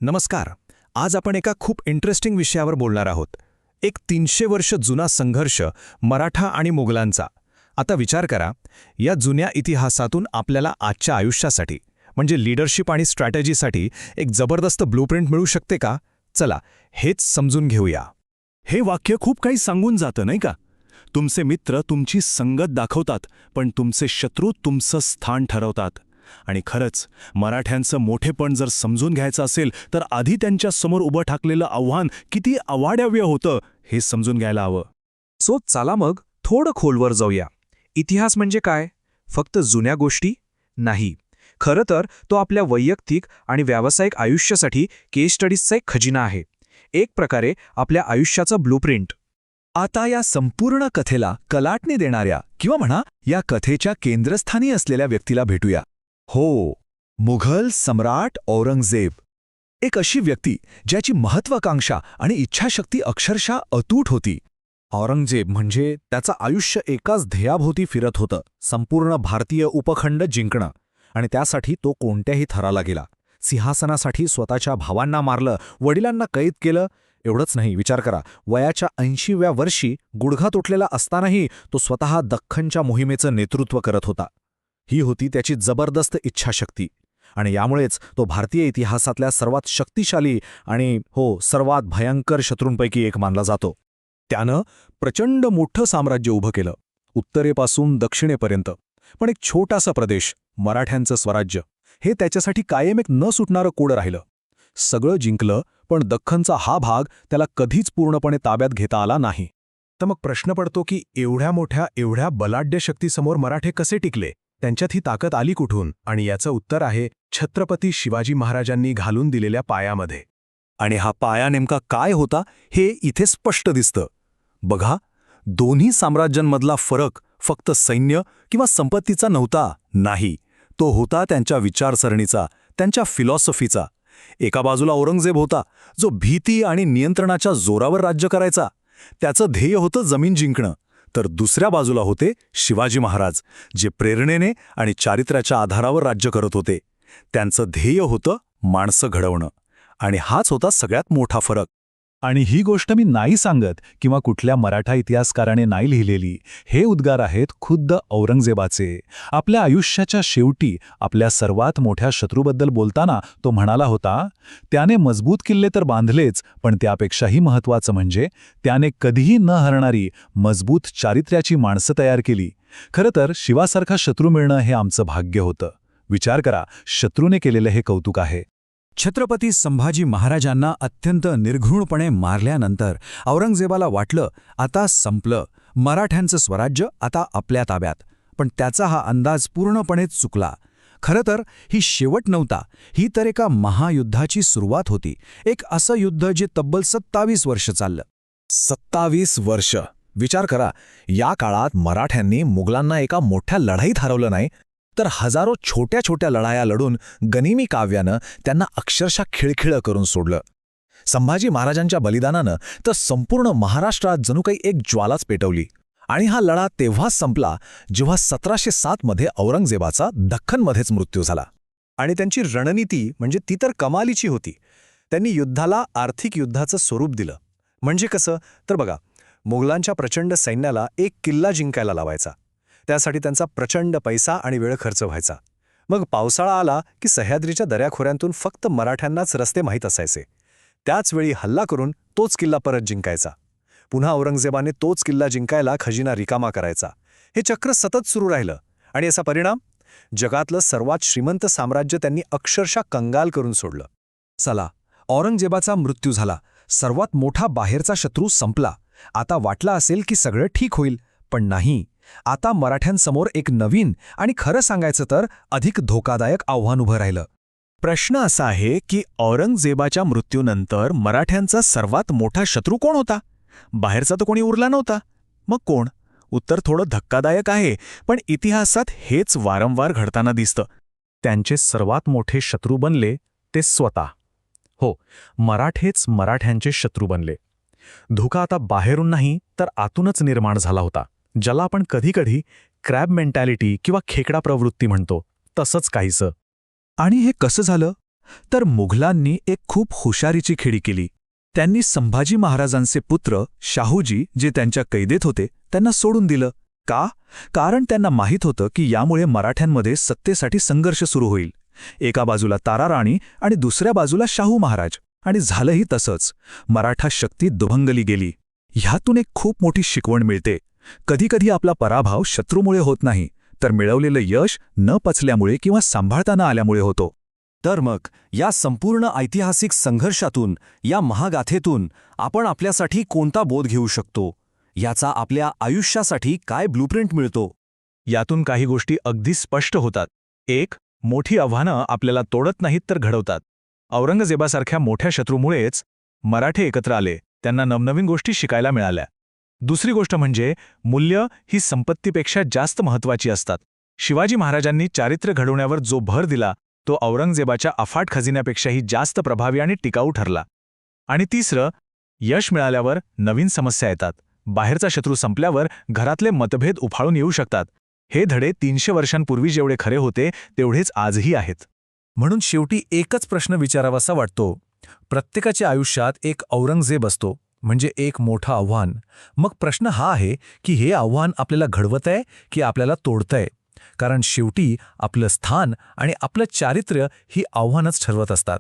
नमस्कार. आज आपण एका खूप इंटरेस्टिंग विषयावर बोलणार आहोत. एक 300 वर्ष जुना संघर्ष मराठा आणि मोगलांचा. आता विचार करा, या जुन्या इतिहासातून आपल्याला आजच्या आयुष्यासाठी म्हणजे लीडरशिप आणि स्ट्रॅटेजीसाठी एक जबरदस्त ब्लूप्रिंट मिळू शकते का? चला, हेच समजून घेऊया. हे वाक्य खूप काही सांगून जातं नाही का? तुमचे मित्र तुमची संगत दाखवतात, पण तुमचे शत्रू तुमचं स्थान ठरवतात. आणि खरंच मराठ्यांचं मोठेपण जर समजून घ्यायचं असेल तर आधी त्यांच्या समोर उभं ठाकलेलं आव्हान किती अवाढव्य होतं हे समजून घ्यायला हवं. चला मग थोडं खोलवर जाऊया. इतिहास म्हणजे काय? फक्त जुन्या गोष्टी नाही. खरं तर तो आपल्या वैयक्तिक आणि व्यावसायिक आयुष्यासाठी केस स्टडीजचा एक खजिना आहे. एक प्रकारे आपल्या आयुष्याचं ब्लूप्रिंट. आता या संपूर्ण कथेला कलाटणी देणाऱ्या किंवा म्हणा या कथेच्या केंद्रस्थानी असलेल्या व्यक्तीला भेटूया. हो, मुघल सम्राट औरंगजेब. एक अशी व्यक्ती ज्याची महत्वाकांक्षा आणि इच्छाशक्ती अक्षरशः अतूट होती. औरंगजेब म्हणजे त्याचं आयुष्य एकाच ध्येयाभोवती फिरत होतं, संपूर्ण भारतीय उपखंड जिंकणं. आणि त्यासाठी तो कोणत्याही थराला गेला. सिंहासनासाठी स्वतःच्या भावांना मारलं, वडिलांना कैद केलं. एवढंच नाही, विचार करा, वयाच्या 80व्या वर्षी गुडघा तुटलेला असतानाही तो स्वतः दख्खनच्या मोहिमेचं नेतृत्व करत होता. ही होती त्याची जबरदस्त इच्छाशक्ती. आणि यामुळेच तो भारतीय इतिहासातल्या सर्वात शक्तिशाली आणि सर्वात भयंकर शत्रूंपैकी एक मानला जातो. त्यानं प्रचंड मोठं साम्राज्य उभं केलं, उत्तरेपासून दक्षिणेपर्यंत. पण एक छोटासा प्रदेश, मराठ्यांचं स्वराज्य, हे त्याच्यासाठी कायम एक न सुटणारं कोड राहिलं. सगळं जिंकलं, पण दख्खनचा हा भाग त्याला कधीच पूर्णपणे ताब्यात घेता आला नाही. तर मग प्रश्न पडतो की एवढ्या बलाढ्य शक्तीसमोर मराठे कसे टिकले? त्यांच्यात ही ताकद आली कुठून? आणि याचं उत्तर आहे छत्रपती शिवाजी महाराजांनी घालून दिलेल्या पायामध्ये. आणि हा पाया नेमका काय होता हे इथे स्पष्ट दिसतं. बघा, दोन्ही साम्राज्यांमधला फरक फक्त सैन्य किंवा संपत्तीचा नव्हता. नाही, तो होता त्यांच्या विचारसरणीचा, त्यांच्या फिलॉसॉफीचा. एका बाजूला औरंगजेब होता, जो भीती आणि नियंत्रणाच्या जोरावर राज्य करायचा. त्याचं ध्येय होतं जमीन जिंकणं. तर दुसऱ्या बाजूला होते शिवाजी महाराज, जे प्रेरणेने आणि चारित्र्याच्या आधारावर राज्य करत होते. त्यांचं ध्येय होतं माणसं घडवणं. आणि हाच होता सगळ्यात मोठा फरक. आणि ही गोष्ट मी नाही सांगत किंवा कुठल्या मराठा इतिहासकाराने नाही लिहिलेली. हे उद्गार आहेत खुद्द औरंगजेबाचे. आपल्या आयुष्याच्या शेवटी आपल्या सर्वात मोठ्या शत्रूबद्दल बोलताना तो म्हणाला होता, त्याने मजबूत किल्ले तर बांधलेच, पण त्यापेक्षाही महत्त्वाचं म्हणजे त्याने कधीही न हरणारी मजबूत चारित्र्याची माणसं तयार केली. खरं तर शिवासारखा शत्रू मिळणं हे आमचं भाग्य होतं. विचार करा, शत्रूने केलेलं हे कौतुक आहे. छत्रपती संभाजी महाराजांना अत्यंत निर्घृणपणे मारल्यानंतर औरंगजेबाला वाटलं, आता संपलं, मराठ्यांचं स्वराज्य आता आपल्या ताब्यात. पण त्याचा हा अंदाज पूर्णपणे चुकला. खरं तर ही शेवट नव्हता, ही तर एका महायुद्धाची सुरुवात होती. एक असं युद्ध जे तब्बल 27 वर्ष चाललं. 27 वर्ष. विचार करा, या काळात मराठ्यांनी मुघलांना एका मोठ्या लढाईत हरवलं नाही, तर हजारो छोट्या छोट्या लढाया लढून गनिमी काव्यानं त्यांना अक्षरशः खिळखिळं करून सोडलं. संभाजी महाराजांच्या बलिदानानं तर संपूर्ण महाराष्ट्रात जणू काही एक ज्वालाच पेटवली. आणि हा लढा तेव्हाच संपला जेव्हा 1707 औरंगजेबाचा दख्खनमध्येच मृत्यू झाला. आणि त्यांची रणनीती म्हणजे ती तर कमालीची होती. त्यांनी युद्धाला आर्थिक युद्धाचं स्वरूप दिलं. म्हणजे कसं तर बघा, मुघलांच्या प्रचंड सैन्याला एक किल्ला जिंकायला लावायचा. त्यासाठी त्यांचा प्रचंड पैसा आणि वेळ खर्च व्हायचा. मग पावसाळा आला की सह्याद्रीच्या दऱ्याखोऱ्यांतून फक्त मराठ्यांनाच रस्ते माहीत असायचे. त्याचवेळी हल्ला करून तोच किल्ला परत जिंकायचा. पुन्हा औरंगजेबाने तोच किल्ला जिंकायला खजिना रिकामा करायचा. हे चक्र सतत सुरू राहिलं. आणि याचा परिणाम, जगातलं सर्वात श्रीमंत साम्राज्य त्यांनी अक्षरशः कंगाल करून सोडलं. चला, औरंगजेबाचा मृत्यू झाला, सर्वात मोठा बाहेरचा शत्रू संपला. आता वाटलं असेल की सगळं ठीक होईल, पण नाही. आता मराठ्यांसमोर एक नवीन आणि खरं सांगायचं तर अधिक धोकादायक आव्हान उभं राहिलं. प्रश्न असा आहे की औरंगजेबाच्या मृत्यूनंतर मराठ्यांचा सर्वात मोठा शत्रू कोण होता? बाहेरचा तर कोणी उरला नव्हता. मग कोण? उत्तर थोडं धक्कादायक आहे, पण इतिहासात हेच वारंवार घडताना दिसतं. त्यांचे सर्वात मोठे शत्रू बनले ते स्वतः. मराठेच मराठ्यांचे शत्रू बनले. धोका आता बाहेरून नाही तर आतूनच निर्माण झाला होता, ज्याला आपण कधीकधी क्रॅब मेंटॅलिटी किंवा खेकडा प्रवृत्ती म्हणतो, तसंच काहीसं. आणि हे कसं झालं? तर मुघलांनी एक खूप हुशारीची खेळी केली. त्यांनी संभाजी महाराजांचे पुत्र शाहूजी, जे त्यांच्या कैदेत होते, त्यांना सोडून दिलं. का? कारण त्यांना माहीत होतं की यामुळे मराठ्यांमध्ये सत्तेसाठी संघर्ष सुरू होईल. एका बाजूला ताराराणी आणि दुसऱ्या बाजूला शाहू महाराज. आणि झालंही तसंच. मराठा शक्ती दुभंगली गेली. ह्यातून एक खूप मोठी शिकवण मिळते. कधीकधी आपला पराभव शत्रूमुळे होत नाही, तर मिळवलेलं यश न पचल्यामुळे किंवा सांभाळता न आल्यामुळे होतो. तर मग या संपूर्ण ऐतिहासिक संघर्षातून, या महागाथेतून आपण आपल्यासाठी कोणता बोध घेऊ शकतो? याचा आपल्या आयुष्यासाठी काय ब्लूप्रिंट मिळतो? यातून काही गोष्टी अगदी स्पष्ट होतात. 1. मोठी आव्हानं आपल्याला तोडत नाहीत तर घडवतात. औरंगजेबासारख्या मोठ्या शत्रूमुळेच मराठे एकत्र आले, त्यांना नवनवीन गोष्टी शिकायला मिळाल्या. दुसरी गोष्ट म्हणजे मूल्य ही संपत्तीपेक्षा जास्त महत्त्वाची असतात. शिवाजी महाराजांनी चारित्र्य घडवण्यावर जो भर दिला तो औरंगजेबाच्या अफाट खजिन्यापेक्षाही जास्त प्रभावी आणि टिकाऊ ठरला. आणि तिसरं, यश मिळाल्यावर नवीन समस्या येतात. बाहेरचा शत्रू संपल्यावर घरातले मतभेद उफाळून येऊ शकतात. हे धडे 300 वर्षांपूर्वी जेवढे खरे होते तेवढेच आजही आहेत. म्हणून शेवटी एकच प्रश्न विचारावासा वाटतो. प्रत्येकाच्या आयुष्यात एक औरंगजेब असतो, म्हणजे एक मोठं आव्हान. मग प्रश्न हा आहे की हे आव्हान आपल्याला घडवतंय की आपल्याला तोडतंय? कारण शेवटी आपलं स्थान आणि आपलं चारित्र्य ही आव्हानच ठरवत असतात.